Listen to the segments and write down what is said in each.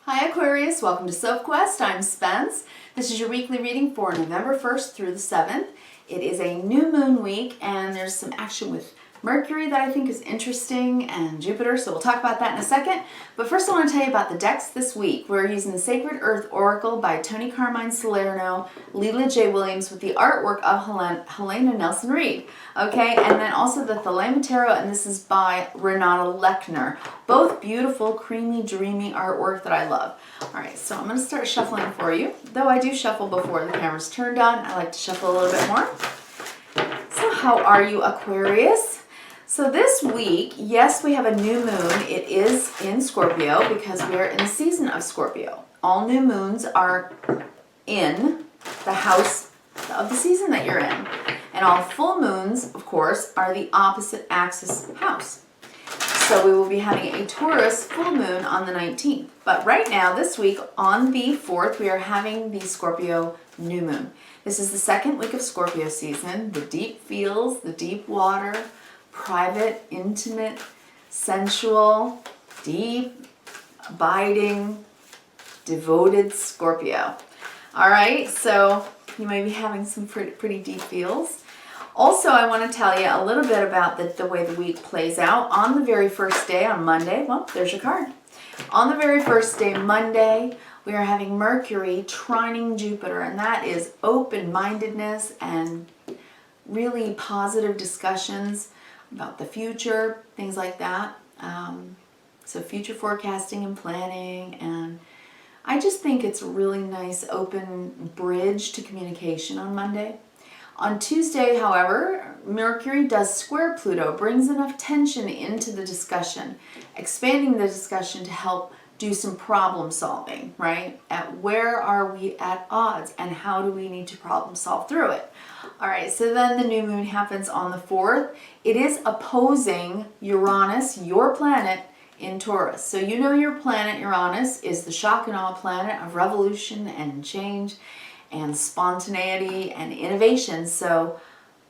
Hi Aquarius, welcome to Sophquest. I'm Spence. This is your weekly reading for November 1st through the 7th. It is a new moon week and there's some action with Mercury that I think is interesting and Jupiter, so we'll talk about that in a second. But first I want to tell you about the decks this week. We're using the Sacred Earth Oracle by Tony Carmine Salerno, Leela J. Williams with the artwork of Helena Nelson Reed. Okay, and then also the Thelema Tarot, and this is by Renata Lechner. Both beautiful, creamy, dreamy artwork that I love. Alright, so I'm going to start shuffling for you. Though I do shuffle before the camera's turned on, I like to shuffle a little bit more. So how are you, Aquarius? So this week, yes, we have a new moon. It is in Scorpio because we are in the season of Scorpio. All new moons are in the house of the season that you're in. And all full moons, of course, are the opposite axis house. So we will be having a Taurus full moon on the 19th. But right now, this week, on the 4th, we are having the Scorpio new moon. This is the second week of Scorpio season. The deep feels, the deep water, private, intimate, sensual, deep, abiding, devoted Scorpio. All right, so you may be having some pretty deep feels. Also, I want to tell you a little bit about the way the week plays out. On the very first day, on Monday, well, there's your card. On the very first day, Monday, we are having Mercury trining Jupiter, and that is open-mindedness and really positive discussions about the future, things like that. So future forecasting and planning, and I just think it's a really nice open bridge to communication on Monday. On Tuesday, however, Mercury does square Pluto, brings enough tension into the discussion, expanding the discussion to help do some problem solving, right? At where are we at odds and how do we need to problem solve through it? All right, so then the new moon happens on the 4th. It is opposing Uranus, your planet, in Taurus. So you know your planet, Uranus, is the shock and awe planet of revolution and change and spontaneity and innovation. So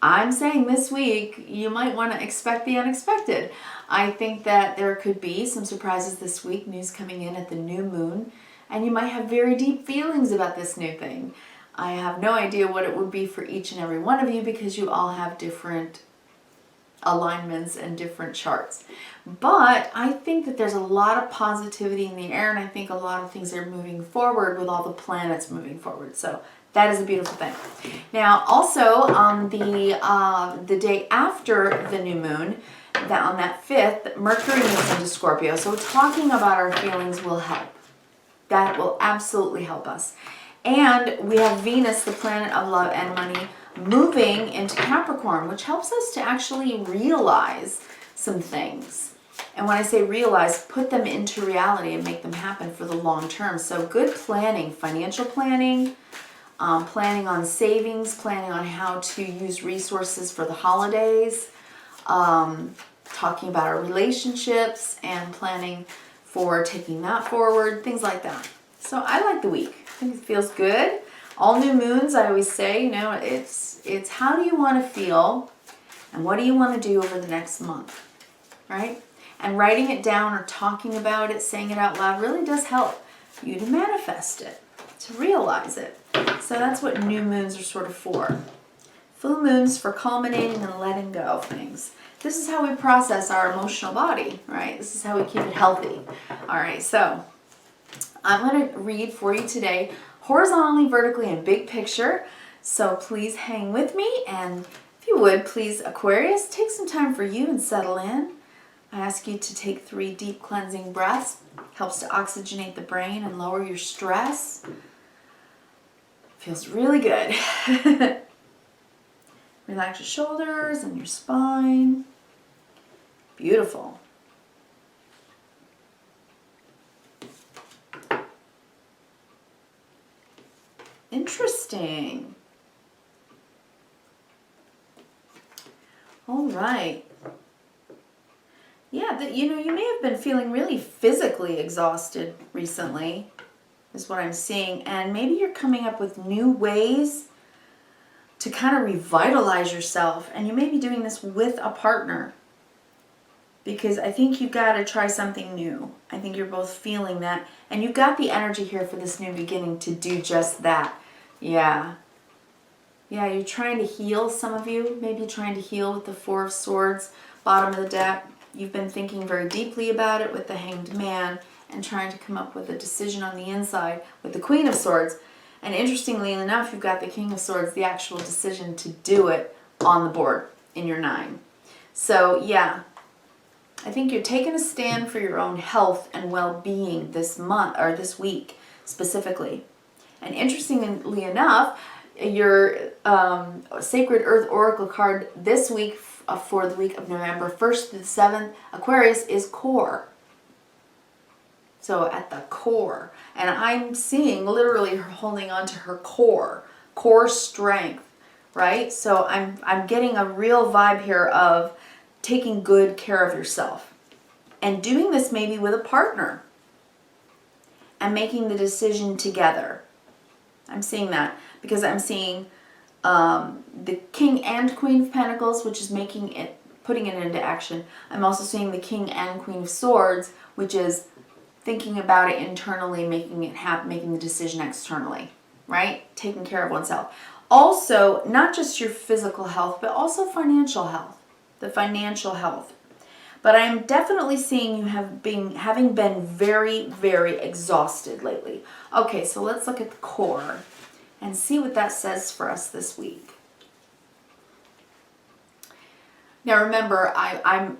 I'm saying this week you might want to expect the unexpected. I think that there could be some surprises this week, news coming in at the new moon, and you might have very deep feelings about this new thing. I have no idea what it would be for each and every one of you because you all have different alignments and different charts. But I think that there's a lot of positivity in the air, and I think a lot of things are moving forward with all the planets moving forward. So that is a beautiful thing. Now, also on the day after the new moon, on that 5th, Mercury moves into Scorpio. So talking about our feelings will help. That will absolutely help us. And we have Venus, the planet of love and money, moving into Capricorn, which helps us to actually realize some things. And when I say realize, put them into reality and make them happen for the long term. So good planning, financial planning, planning on savings, planning on how to use resources for the holidays, talking about our relationships and planning for taking that forward, things like that. So I like the week. I think it feels good. All new moons, I always say, you know, it's how do you want to feel and what do you want to do over the next month, right? And writing it down or talking about it, saying it out loud really does help you to manifest it, to realize it. So that's what new moons are sort of for. Full moons for culminating and letting go of things. This is how we process our emotional body, right? This is how we keep it healthy. All right, so I'm going to read for you today horizontally, vertically, and big picture. So please hang with me, and if you would, please, Aquarius, take some time for you and settle in. I ask you to take 3 deep cleansing breaths. Helps to oxygenate the brain and lower your stress. Feels really good. Relax your shoulders and your spine. Beautiful. Interesting. All right. Yeah, you may have been feeling really physically exhausted recently, is what I'm seeing. And maybe you're coming up with new ways to kind of revitalize yourself. And you may be doing this with a partner. because I think you've got to try something new. I think you're both feeling that. And you've got the energy here for this new beginning to do just that. Yeah. Yeah, you're trying to heal, some of you. Maybe trying to heal with the Four of Swords, bottom of the deck. You've been thinking very deeply about it with the Hanged Man and trying to come up with a decision on the inside with the Queen of Swords. And interestingly enough, you've got the King of Swords, the actual decision to do it on the board in your 9. So, yeah. I think you're taking a stand for your own health and well-being this month, or this week specifically. And interestingly enough, your Sacred Earth Oracle card this week for the week of November 1st through the 7th, Aquarius, is core. So at the core. And I'm seeing literally her holding on to her core strength, right? So I'm getting a real vibe here of taking good care of yourself. And doing this maybe with a partner. And making the decision together. I'm seeing that because I'm seeing the King and Queen of Pentacles, which is putting it into action. I'm also seeing the King and Queen of Swords, which is thinking about it internally, making it happen, making the decision externally, right? Taking care of oneself. Also, not just your physical health, but also financial health. The financial health. But I'm definitely seeing you having been very, very exhausted lately. Okay, so let's look at the core and see what that says for us this week. Now remember, I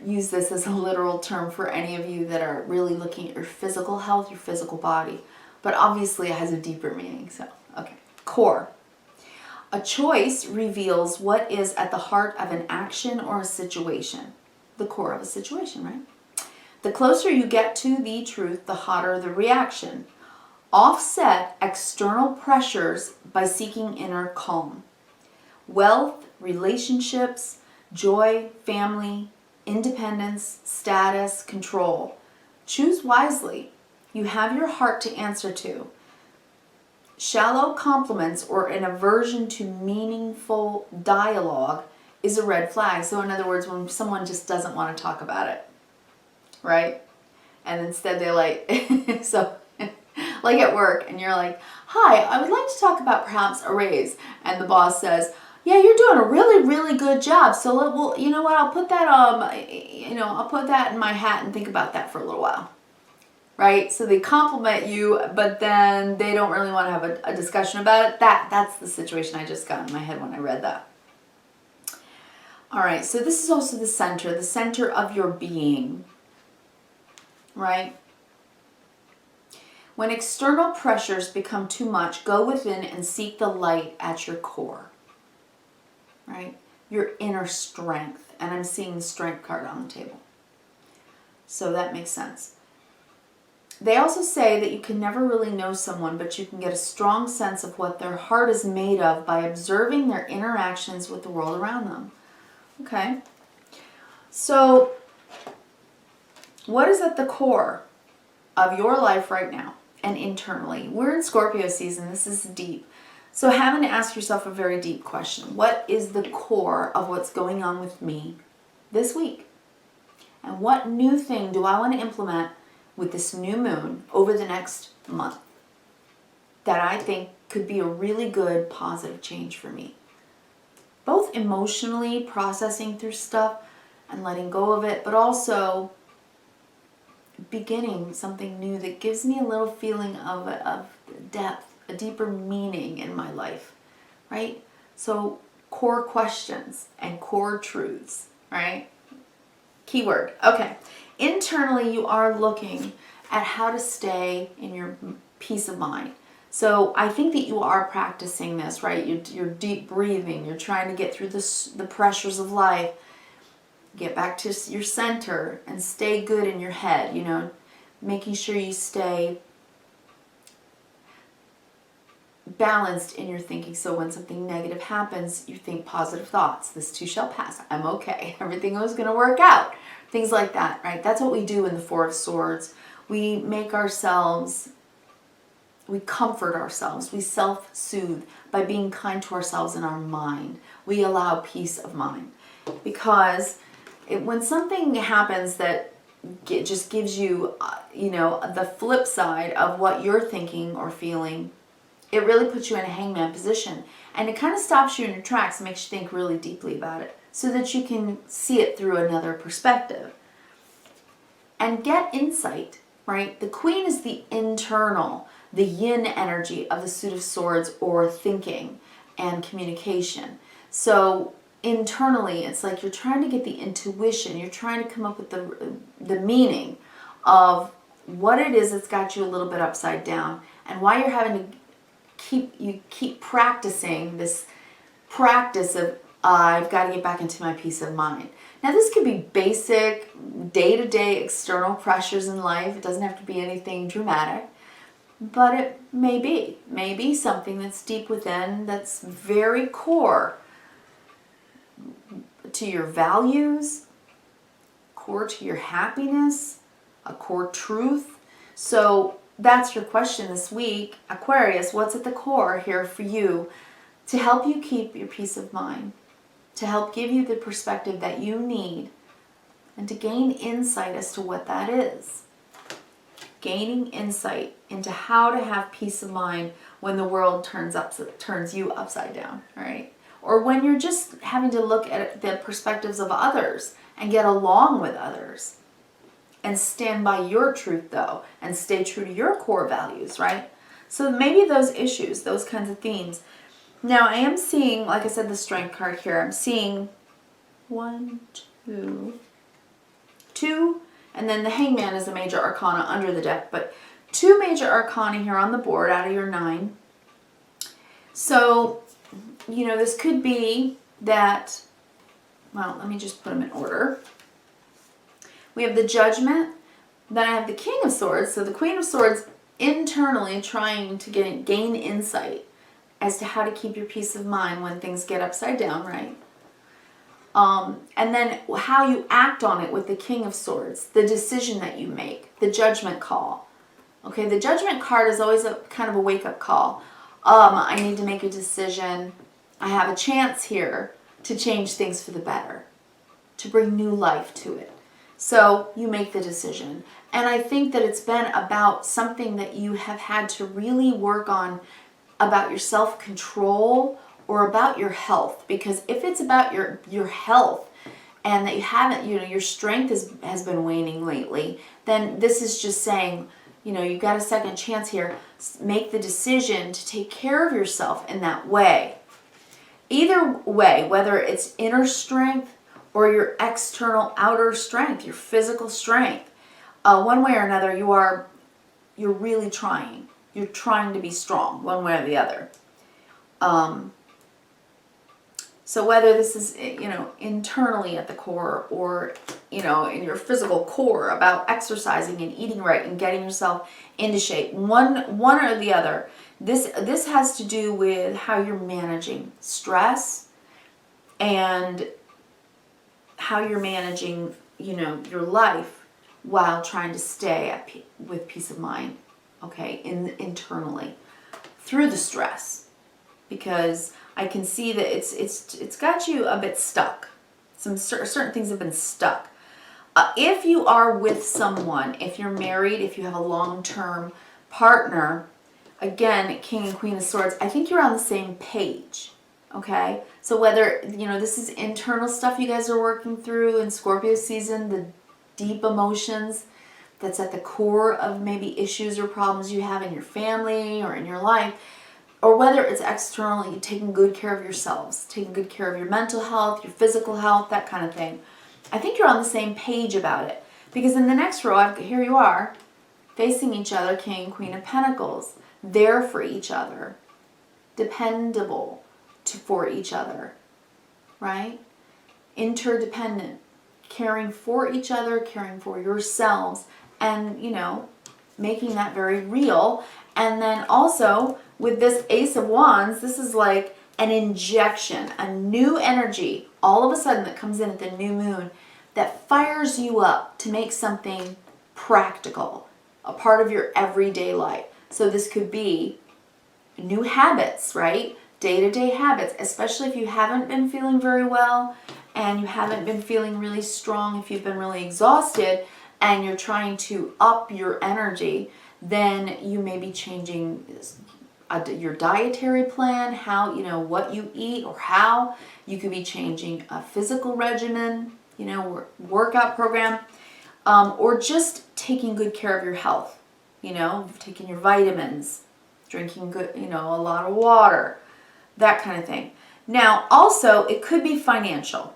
use this as a literal term for any of you that are really looking at your physical health, your physical body. But obviously it has a deeper meaning. So, okay, core. A choice reveals what is at the heart of an action or a situation. The core of a situation, right? The closer you get to the truth, the hotter the reaction. Offset external pressures by seeking inner calm. Wealth, relationships, joy, family, independence, status, control. Choose wisely. You have your heart to answer to. Shallow compliments or an aversion to meaningful dialogue is a red flag. So in other words, when someone just doesn't want to talk about it, right? And instead they like, so like at work, and you're like, hi, I would like to talk about perhaps a raise. And the boss says, yeah, you're doing a really, really good job. So well, you know what? I'll put that I'll put that in my hat and think about that for a little while. Right? So they compliment you, but then they don't really want to have a discussion about it. That's the situation I just got in my head when I read that. All right, so this is also the center of your being, right? When external pressures become too much, go within and seek the light at your core, right? Your inner strength. And I'm seeing the strength card on the table. So that makes sense. They also say that you can never really know someone, but you can get a strong sense of what their heart is made of by observing their interactions with the world around them. Okay. So, what is at the core of your life right now and internally? We're in Scorpio season. This is deep. So, having to ask yourself a very deep question. What is the core of what's going on with me this week? And what new thing do I want to implement with this new moon over the next month that I think could be a really good positive change for me? Both emotionally processing through stuff and letting go of it, but also beginning something new that gives me a little feeling of depth, a deeper meaning in my life, right? So core questions and core truths, right? Keyword. Okay. Internally, you are looking at how to stay in your peace of mind. So I think that you are practicing this, right? You're deep breathing. You're trying to get through the pressures of life. Get back to your center and stay good in your head, you know, making sure you stay balanced in your thinking. So when something negative happens, you think positive thoughts. This too shall pass. I'm okay. Everything is going to work out. Things like that, right? That's what we do in the Four of Swords. We make ourselves, we comfort ourselves. We self-soothe by being kind to ourselves in our mind. We allow peace of mind because when something happens that just gives you, the flip side of what you're thinking or feeling, it really puts you in a hangman position. And it kind of stops you in your tracks and makes you think really deeply about it so that you can see it through another perspective. And get insight, right? The Queen is the internal, the yin energy of the Suit of Swords, or thinking and communication. So internally, it's like you're trying to get the intuition, you're trying to come up with the meaning of what it is that's got you a little bit upside down, and why you're having to keep practicing this practice of I've got to get back into my peace of mind. Now this could be basic day-to-day external pressures in life. It doesn't have to be anything dramatic, but it may be something that's deep within, that's very core to your values, core to your happiness, a core truth. So that's your question this week, Aquarius. What's at the core here for you to help you keep your peace of mind, to help give you the perspective that you need, and to gain insight as to what that is? Gaining insight into how to have peace of mind when the world turns you upside down, right? Or when you're just having to look at the perspectives of others and get along with others. And stand by your truth, though, and stay true to your core values, right? So maybe those issues, those kinds of themes. Now, I am seeing, like I said, the Strength card here. I'm seeing 1, 2, and then the Hangman is a major arcana under the deck, but 2 major arcana here on the board out of your 9. So, this could be that, well, let me just put them in order. We have the Judgment, then I have the King of Swords. So the Queen of Swords internally trying to gain insight as to how to keep your peace of mind when things get upside down, right? And then how you act on it with the King of Swords, the decision that you make, the Judgment call. Okay, the Judgment card is always a kind of a wake-up call. I need to make a decision. I have a chance here to change things for the better, to bring new life to it. So you make the decision. And I think that it's been about something that you have had to really work on, about your self-control or about your health. Because if it's about your health and that you haven't, your strength has been waning lately, then this is just saying, you've got a second chance here. Make the decision to take care of yourself in that way. Either way, whether it's inner strength or your external outer strength, your physical strength, one way or another, you're really trying. You're trying to be strong, one way or the other. So whether this is, internally at the core, or, in your physical core about exercising and eating right and getting yourself into shape, one or the other. This has to do with how you're managing stress and how you're managing, your life while trying to stay with peace of mind, okay, internally through the stress, because I can see that it's got you a bit stuck. Some certain things have been stuck. If you are with someone, if you're married, if you have a long-term partner, again, King and Queen of Swords, I think you're on the same page. Okay, so whether, this is internal stuff you guys are working through in Scorpio season, the deep emotions that's at the core of maybe issues or problems you have in your family or in your life, or whether it's externally, taking good care of yourselves, taking good care of your mental health, your physical health, that kind of thing. I think you're on the same page about it, because in the next row, here you are, facing each other, King and Queen of Pentacles, there for each other, dependable for each other, right? Interdependent, caring for each other, caring for yourselves, and, making that very real. And then also with this Ace of Wands, this is like an injection, a new energy all of a sudden that comes in at the new moon that fires you up to make something practical, a part of your everyday life. So this could be new habits, right? Day-to-day habits, especially if you haven't been feeling very well and you haven't been feeling really strong, if you've been really exhausted and you're trying to up your energy, then you may be changing your dietary plan, how, what you eat, or how you could be changing a physical regimen, workout program, or just taking good care of your health, taking your vitamins, drinking good, a lot of water, that kind of thing. Now, also, it could be financial,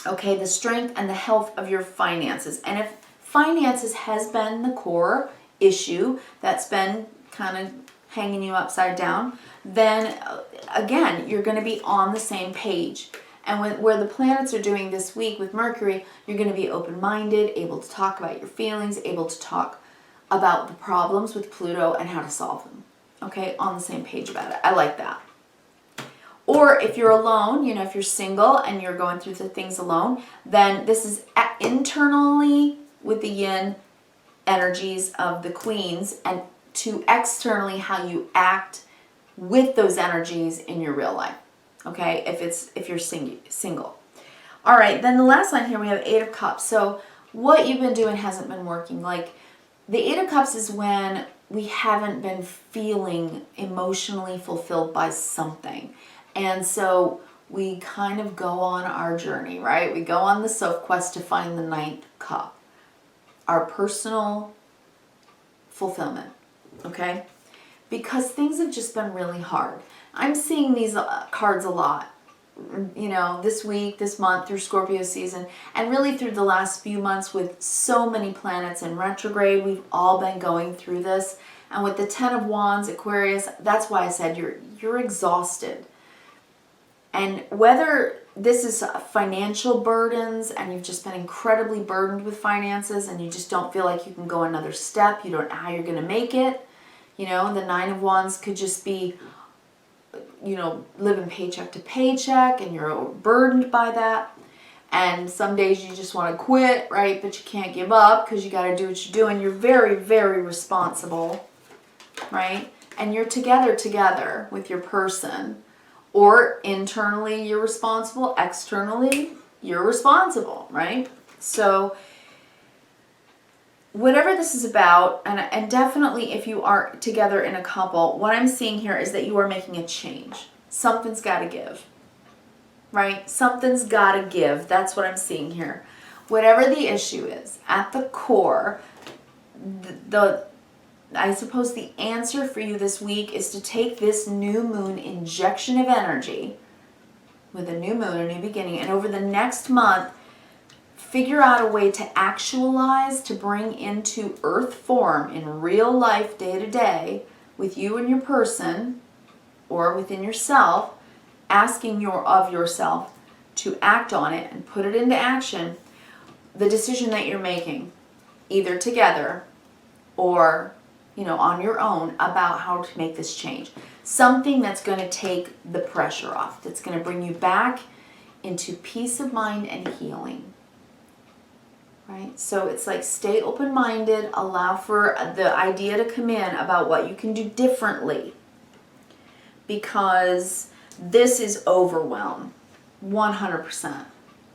okay, the strength and the health of your finances. And if finances has been the core issue that's been kind of hanging you upside down, then again, you're going to be on the same page. And where the planets are doing this week with Mercury, you're going to be open-minded, able to talk about your feelings, able to talk about the problems with Pluto and how to solve them. Okay, on the same page about it. I like that. Or if you're alone, if you're single and you're going through the things alone, then this is internally with the yin energies of the queens, and to externally how you act with those energies in your real life. Okay, if you're single. All right, then the last line here we have 8 of Cups. So what you've been doing hasn't been working. Like the 8 of Cups is when we haven't been feeling emotionally fulfilled by something. And so we kind of go on our journey, right? We go on the Sophquest to find the 9th cup, our personal fulfillment, okay? Because things have just been really hard. I'm seeing these cards a lot, this week, this month, through Scorpio season, and really through the last few months with so many planets in retrograde. We've all been going through this. And with the 10 of Wands, Aquarius, that's why I said you're exhausted. And whether this is financial burdens and you've just been incredibly burdened with finances and you just don't feel like you can go another step, you don't know how you're going to make it. The 9 of Wands could just be, living paycheck to paycheck and you're burdened by that. And some days you just want to quit, right? But you can't give up because you got to do what you're doing. You're very, very responsible, right? And you're together with your person. Or internally you're responsible, externally you're responsible, right? So whatever this is about, and definitely if you are together in a couple, what I'm seeing here is that you are making a change. Something's got to give, right? Something's got to give. That's what I'm seeing here. Whatever the issue is, at the core, I suppose the answer for you this week is to take this new moon injection of energy with a new moon, a new beginning, and over the next month, figure out a way to actualize, to bring into earth form in real life, day to day, with you and your person, or within yourself, asking of yourself to act on it and put it into action, the decision that you're making, either together or on your own, about how to make this change. Something that's going to take the pressure off, that's going to bring you back into peace of mind and healing. Right? So it's like stay open-minded, allow for the idea to come in about what you can do differently. Because this is overwhelm, 100%.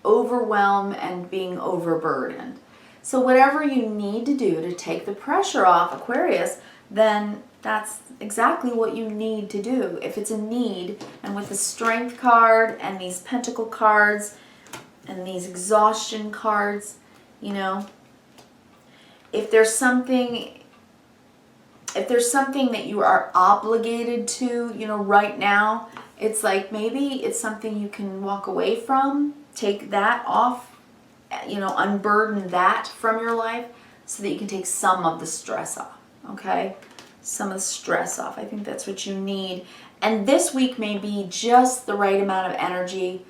Overwhelm and being overburdened. So whatever you need to do to take the pressure off, Aquarius, then that's exactly what you need to do. If it's a need, and with the Strength card and these Pentacle cards and these Exhaustion cards, if there's something that you are obligated to, right now, it's like maybe it's something you can walk away from, take that off, unburden that from your life so that you can take some of the stress off, okay? Some of the stress off. I think that's what you need. And this week may be just the right amount of energy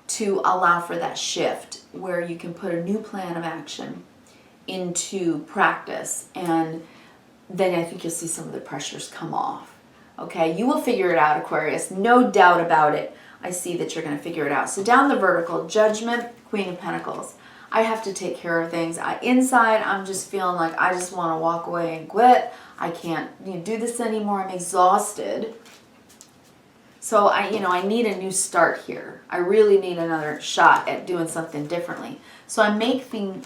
to allow for that shift where you can put a new plan of action into practice, and then I think you'll see some of the pressures come off, okay? You will figure it out, Aquarius. No doubt about it. I see that you're going to figure it out. So down the vertical, Judgment, Queen of Pentacles. I have to take care of things. Inside, I'm just feeling like I just want to walk away and quit. I can't do this anymore. I'm exhausted. So I need a new start here. I really need another shot at doing something differently. So I'm making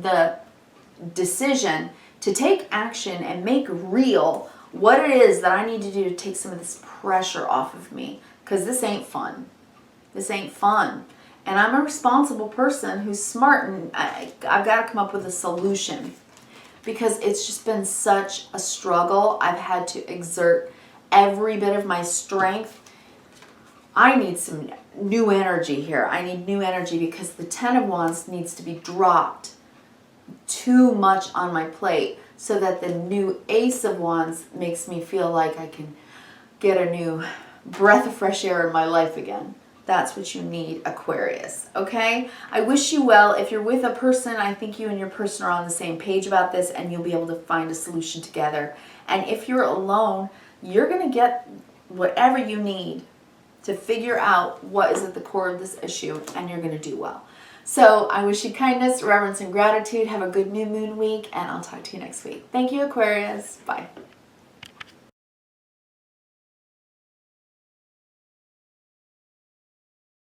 the decision to take action and make real what it is that I need to do to take some of this pressure off of me. Because this ain't fun. This ain't fun. And I'm a responsible person who's smart, and I've got to come up with a solution. Because it's just been such a struggle. I've had to exert every bit of my strength. I need some new energy here. I need new energy because the Ten of Wands needs to be dropped too much on my plate so that the new Ace of Wands makes me feel like I can get a new breath of fresh air in my life again. That's what you need, Aquarius, okay? I wish you well. If you're with a person, I think you and your person are on the same page about this, and you'll be able to find a solution together. And if you're alone, you're going to get whatever you need to figure out what is at the core of this issue, and you're going to do well. So I wish you kindness, reverence, and gratitude. Have a good new moon week, and I'll talk to you next week. Thank you, Aquarius. Bye.